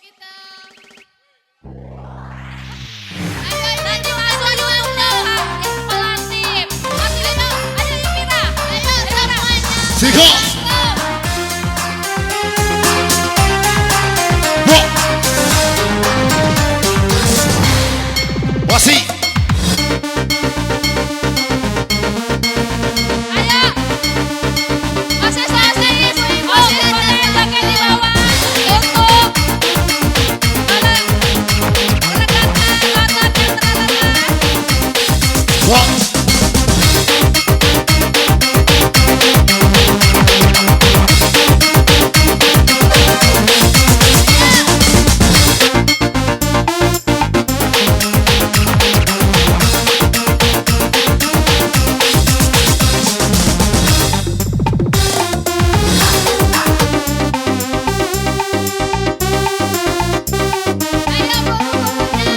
kita. Ayo nanti masuk dulu. Pelatih. Masih itu. Ayo Yukira. Ayo semuanya. Tiga. Wasi. Ayo. Masih selesai ibu-ibu. Boleh pakai di bawah. Untuk rekan-rekan otot yang terlepas. Wah. Ayo buku-bukunya.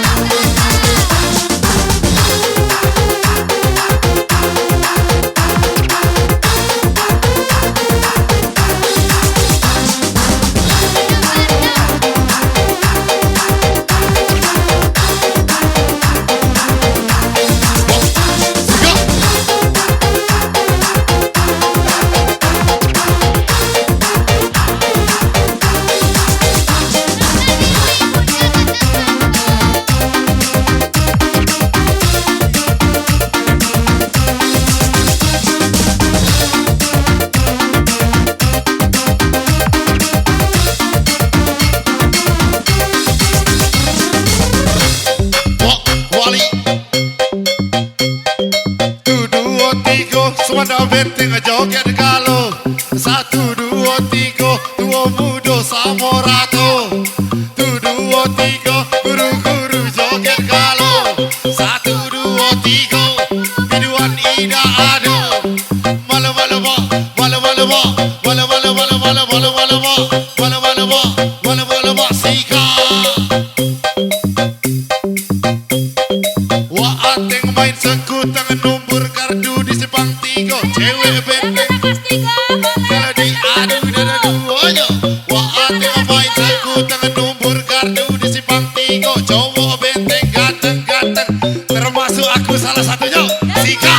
Wali. Dua tiga, semua dah benteng joget kalau. Satu dua tiga, dua muda sama ratu. Dua tiga, guru-guru joget kalau. Satu dua tiga, biduan ida ada. Malu malu ma, malu malu ma, malu malu malu malu malu malu ma, malu malu ma, malu malu ma sika. Wah ateng main sekutang nombor kardu di Sepang tiga. Cewek benteng kalau diadu dada duanya. Wah ateng main sekutang nombor kardu di Sepang tiga. Cowok benteng ganteng-ganteng, termasuk aku salah satunya. Sika.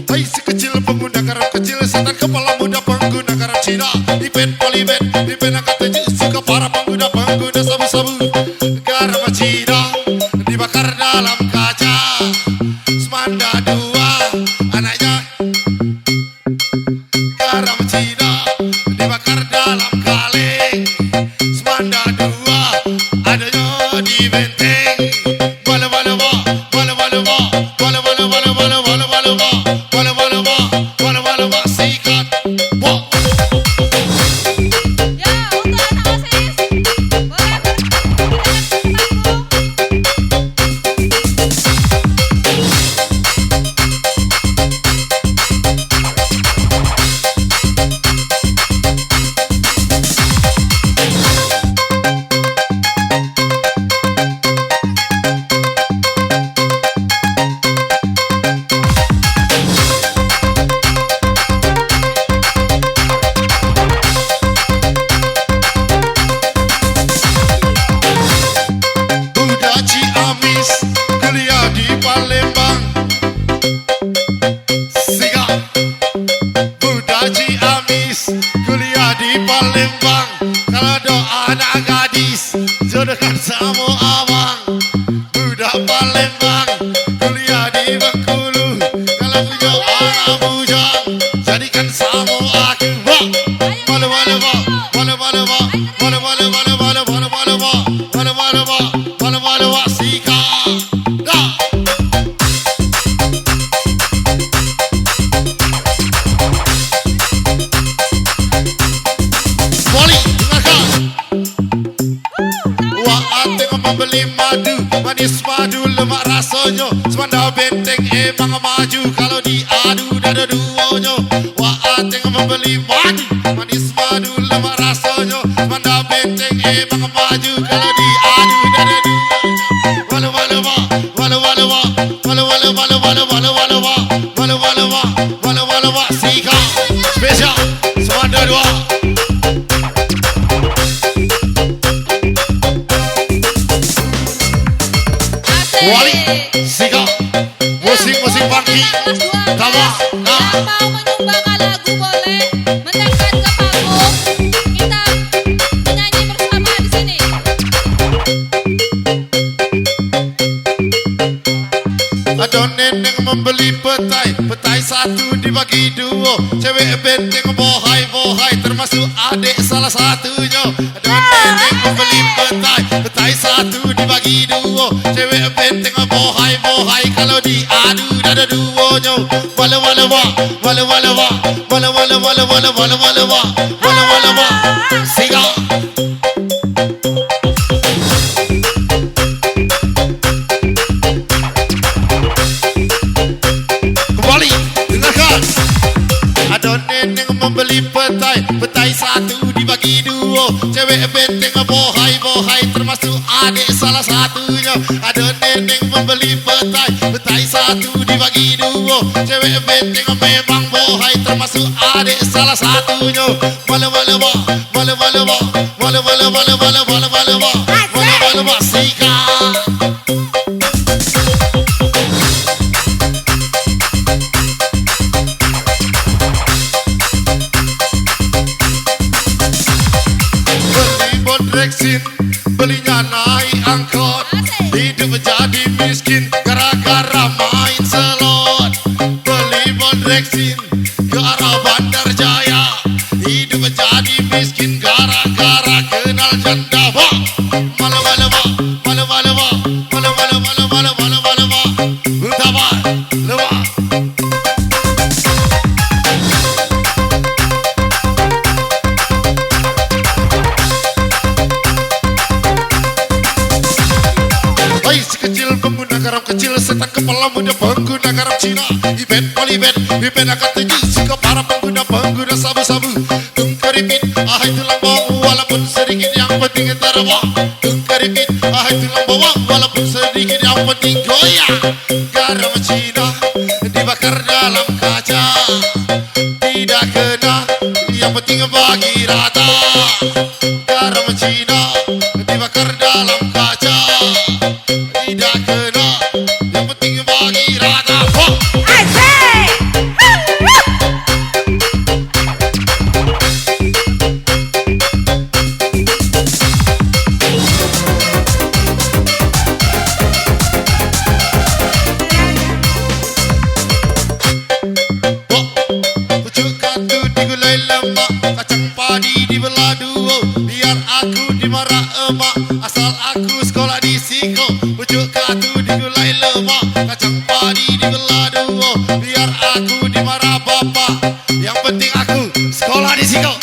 Hai si kecil pengguna garam kecil, setan kepala muda pengguna garam Cina. Di pen poliben, di pen angkat tujuh, suka para pengguna sabu-sabu. Garam Cina dibakar dalam kaca. Semanda dua anaknya. Garam Cina dibakar dalam kaleng. Semanda dua adanya di benteng. Bala-bala-ba, bala-bala-ba, bala-bala-bala-bala, bala-bala-ba, bala-bala-ba, bala-bala-ba, sikat. Wah. Ya, untuk anak OSIS. Boleh berpanggung. Budak Ciamis kuliah di Palembang. Sika. Budak Ciamis kuliah di Palembang. Kalau ada anak gadis jodohkan sama abang. Budak Palembang kuliah di Bengkulu. Kalau punya anak bujang jadikan sama aku. Wah. Malu malu ma, malu malu ma, malu malu malu malu malu malu ma, malu malu ma, malu malu ma sika. Dah. Wali, dengarkan. Wah ateng membeli madu, manis madu lemak rasanya. Semanda benteng emang maju kalau diadu dada duanya. Wah ateng membeli madu, manis madu lemak rasanya. Semanda benteng emang maju kalau diadu dada duanya. Walu walu wa, walu walu wa, walu Sika spesial Semanda dua. Wali Sika musik funky tawa nah. Yang mau menyumbangkan lagu boleh mendekat ke panggung. Kita menyanyi bersama di sini. Ada nenek membeli petai satu dibagi dua. Cewek benteng bohai termasuk adik salah satunya. Ada nenek membeli petai satu dibagi dua. Cewek benteng bohai kalau diadu dada duonya. Wala Sika. Kembali dengarkan. Ada nenek membeli petai satu dibagi dua. Cewek benteng bohai termasuk adik salah satunya. Ada nenek membeli petai satu dibagi dua. Cewek benteng memang bohai termasuk adik salah satunya. Wala Sika. Reksin belinya naik angkot, hidup jadi miskin gara-gara main selot. Beli bodreksin ke arah Bandar Jaya, hidup jadi miskin gara-gara kenal janda. Garam kecil setan kepala muda pengguna garam Cina. Event akan terjadi ke para pengguna sabu-sabu. Tungkeripit ahai tulang bawang walaupun sedikit yang penting terbang. Tungkeripit ahai tulang bawang walaupun sedikit yang penting goyang. Garam Cina dibakar dalam kaca, tidak kena yang penting bagi rata. Garam Cina dibakar dalam kaca, tidak kena yang penting bagi rata. Pucuk katu digulai lemak, kacang padi dibelah dua. Biar aku dimarah emak asal aku sekolah di Siko. Pucuk katu digulai lemak, kacang padi dibelah dua. Biar aku dimarah bapak, yang penting aku sekolah di Siko.